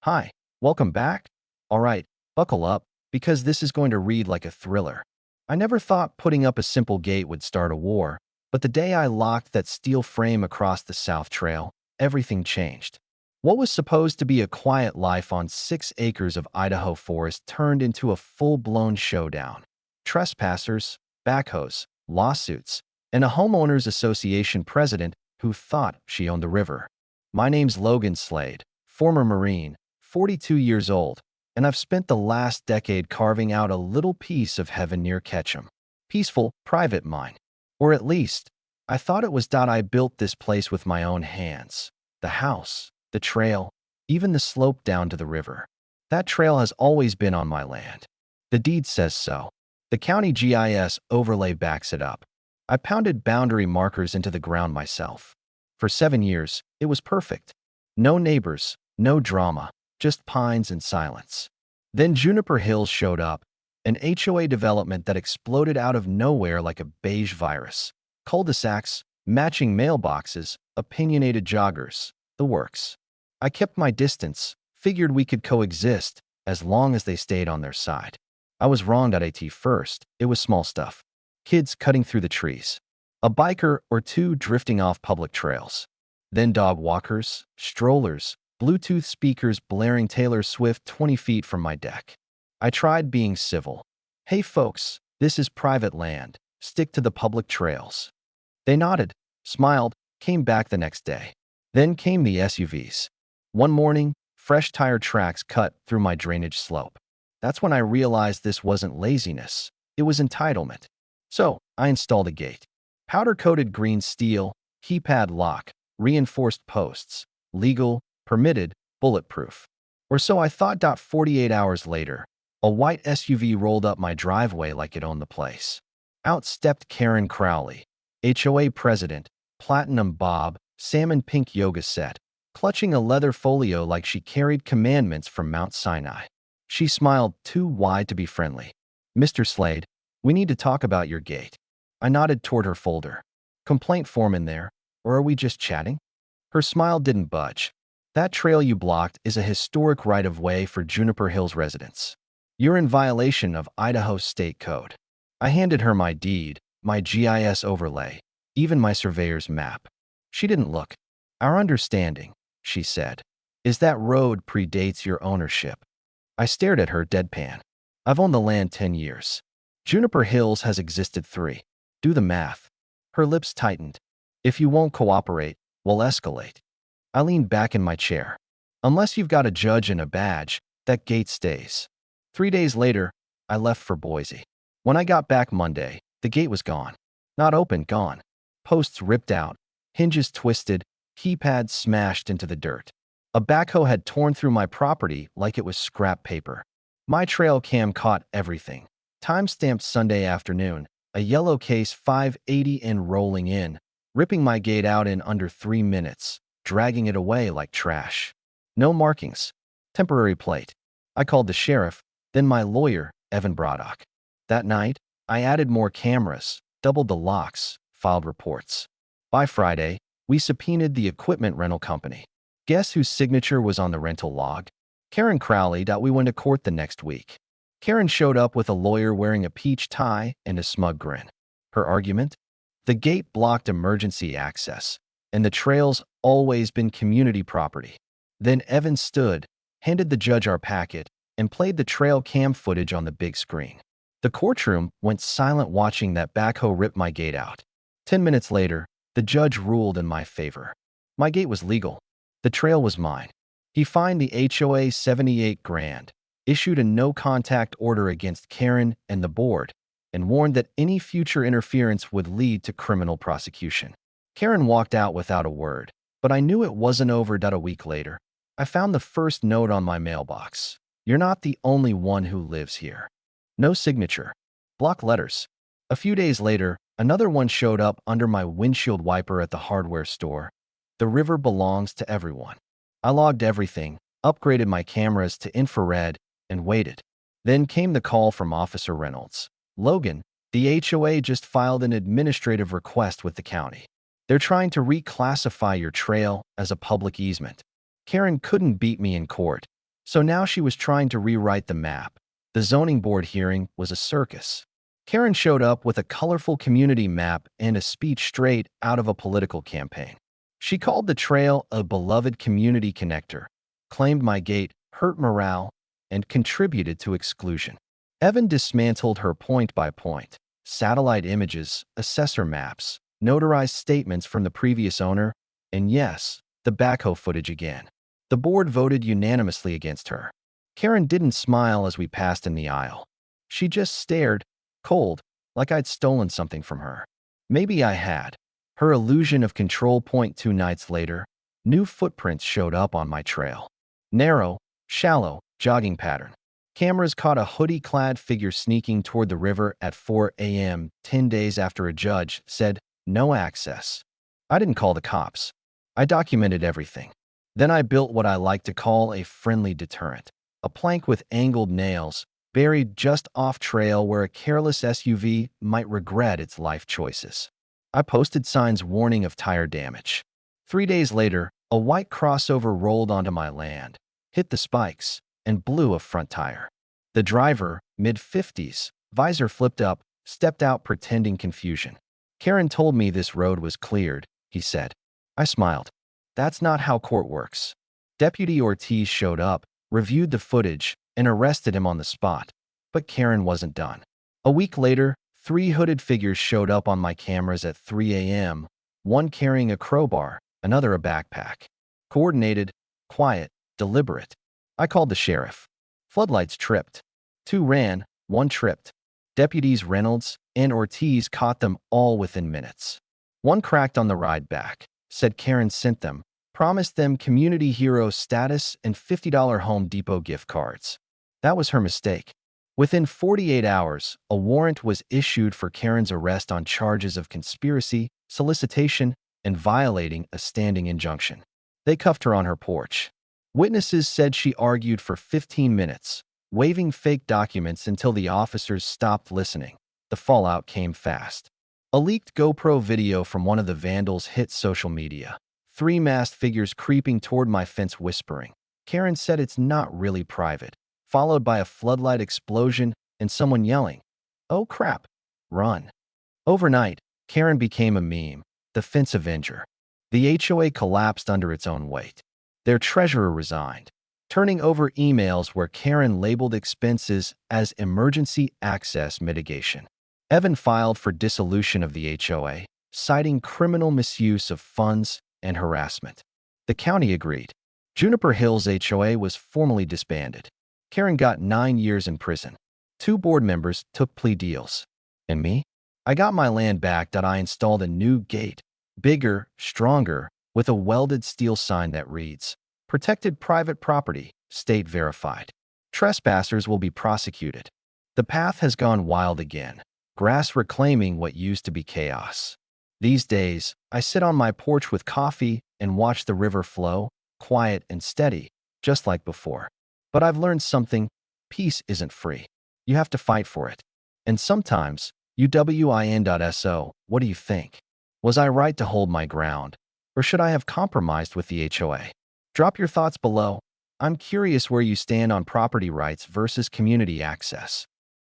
Hi, welcome back. All right, buckle up, because this is going to read like a thriller. I never thought putting up a simple gate would start a war, but the day I locked that steel frame across the South Trail, everything changed. What was supposed to be a quiet life on 6 acres of Idaho forest turned into a full-blown showdown. Trespassers, backhoes, lawsuits, and a homeowners association president who thought she owned the river. My name's Logan Slade, former Marine, 42 years old, and I've spent the last decade carving out a little piece of heaven near Ketchum. Peaceful, private mine. Or at least, I thought it was. I built this place with my own hands. The house, the trail, even the slope down to the river. That trail has always been on my land. The deed says so. The county GIS overlay backs it up. I pounded boundary markers into the ground myself. For 7 years, it was perfect. No neighbors, no drama, just pines and silence. Then Juniper Hills showed up, an HOA development that exploded out of nowhere like a beige virus. Cul-de-sacs, matching mailboxes, opinionated joggers, the works. I kept my distance, figured we could coexist as long as they stayed on their side. I was wrong. At first, it was small stuff. Kids cutting through the trees. A biker or two drifting off public trails. Then dog walkers, strollers, Bluetooth speakers blaring Taylor Swift 20 feet from my deck. I tried being civil. Hey folks, this is private land. Stick to the public trails. They nodded, smiled, came back the next day. Then came the SUVs. One morning, fresh tire tracks cut through my drainage slope. That's when I realized this wasn't laziness. It was entitlement. So, I installed a gate. Powder-coated green steel, keypad lock, reinforced posts, legal, permitted, bulletproof. Or so I thought. 48 hours later, a white SUV rolled up my driveway like it owned the place. Out stepped Karen Crowley, HOA president, platinum bob, salmon pink yoga set, clutching a leather folio like she carried commandments from Mount Sinai. She smiled too wide to be friendly. Mr. Slade, we need to talk about your gate. I nodded toward her folder. Complaint form in there, or are we just chatting? Her smile didn't budge. That trail you blocked is a historic right-of-way for Juniper Hills residents. You're in violation of Idaho State Code. I handed her my deed, my GIS overlay, even my surveyor's map. She didn't look. Our understanding, she said, is that road predates your ownership. I stared at her deadpan. I've owned the land 10 years. Juniper Hills has existed 3. Do the math. Her lips tightened. If you won't cooperate, we'll escalate. I leaned back in my chair. Unless you've got a judge and a badge, that gate stays. 3 days later, I left for Boise. When I got back Monday, the gate was gone. Not open, gone. Posts ripped out, hinges twisted, keypads smashed into the dirt. A backhoe had torn through my property like it was scrap paper. My trail cam caught everything. Time-stamped Sunday afternoon, a yellow case 580 and rolling in, ripping my gate out in under 3 minutes, dragging it away like trash. No markings. Temporary plate. I called the sheriff, then my lawyer, Evan Braddock. That night, I added more cameras, doubled the locks, filed reports. By Friday, we subpoenaed the equipment rental company. Guess whose signature was on the rental log? Karen Crowley. We went to court the next week. Karen showed up with a lawyer wearing a peach tie and a smug grin. Her argument? The gate blocked emergency access, and the trail's always been community property. Then Evan stood, handed the judge our packet, and played the trail cam footage on the big screen. The courtroom went silent watching that backhoe rip my gate out. 10 minutes later, the judge ruled in my favor. My gate was legal. The trail was mine. He fined the HOA $78,000, issued a no-contact order against Karen and the board, and warned that any future interference would lead to criminal prosecution. Karen walked out without a word, but I knew it wasn't over. A week later, I found the first note on my mailbox. You're not the only one who lives here. No signature. Block letters. A few days later, another one showed up under my windshield wiper at the hardware store. The river belongs to everyone. I logged everything, upgraded my cameras to infrared, and waited. Then came the call from Officer Reynolds. Logan, the HOA just filed an administrative request with the county. They're trying to reclassify your trail as a public easement. Karen couldn't beat me in court, So now she was trying to rewrite the map. The zoning board hearing was a circus. Karen showed up with a colorful community map and a speech straight out of a political campaign. She called the trail a beloved community connector, claimed my gate hurt morale, and contributed to exclusion. Evan dismantled her point by point. Satellite images, assessor maps, notarized statements from the previous owner, and yes, the backhoe footage again. The board voted unanimously against her. Karen didn't smile as we passed in the aisle. She just stared, cold, like I'd stolen something from her. Maybe I had. Her illusion of control. 2 nights later, new footprints showed up on my trail. Narrow, shallow, jogging pattern. Cameras caught a hoodie-clad figure sneaking toward the river at 4 a.m., 10 days after a judge said, "No access." I didn't call the cops. I documented everything. Then I built what I like to call a friendly deterrent. A plank with angled nails, buried just off-trail where a careless SUV might regret its life choices. I posted signs warning of tire damage. 3 days later, a white crossover rolled onto my land, hit the spikes, and blew a front tire. The driver, mid-50s, visor flipped up, stepped out pretending confusion. "Karen told me this road was cleared," he said. I smiled. That's not how court works. Deputy Ortiz showed up, reviewed the footage, and arrested him on the spot. But Karen wasn't done. A week later, 3 hooded figures showed up on my cameras at 3 a.m., one carrying a crowbar, another a backpack. Coordinated, quiet, deliberate. I called the sheriff. Floodlights tripped. 2 ran, 1 tripped. Deputies Reynolds and Ortiz caught them all within minutes. One cracked on the ride back, said Karen sent them, promised them community hero status and $50 Home Depot gift cards. That was her mistake. Within 48 hours, a warrant was issued for Karen's arrest on charges of conspiracy, solicitation, and violating a standing injunction. They cuffed her on her porch. Witnesses said she argued for 15 minutes, waving fake documents until the officers stopped listening. The fallout came fast. A leaked GoPro video from one of the vandals hit social media. 3 masked figures creeping toward my fence whispering. Karen said it's not really private, followed by a floodlight explosion and someone yelling, "Oh crap, run." Overnight, Karen became a meme, the fence avenger. The HOA collapsed under its own weight. Their treasurer resigned, turning over emails where Karen labeled expenses as emergency access mitigation. Evan filed for dissolution of the HOA, citing criminal misuse of funds and harassment. The county agreed. Juniper Hills HOA was formally disbanded. Karen got 9 years in prison. 2 board members took plea deals. And me? I got my land back. I installed a new gate, bigger, stronger, with a welded steel sign that reads, "Protected private property, state verified. Trespassers will be prosecuted." The path has gone wild again, grass reclaiming what used to be chaos. These days, I sit on my porch with coffee and watch the river flow, quiet and steady, just like before. But I've learned something: peace isn't free. You have to fight for it. And sometimes, UWIN.SO, what do you think? Was I right to hold my ground? Or should I have compromised with the HOA? Drop your thoughts below. I'm curious where you stand on property rights versus community access.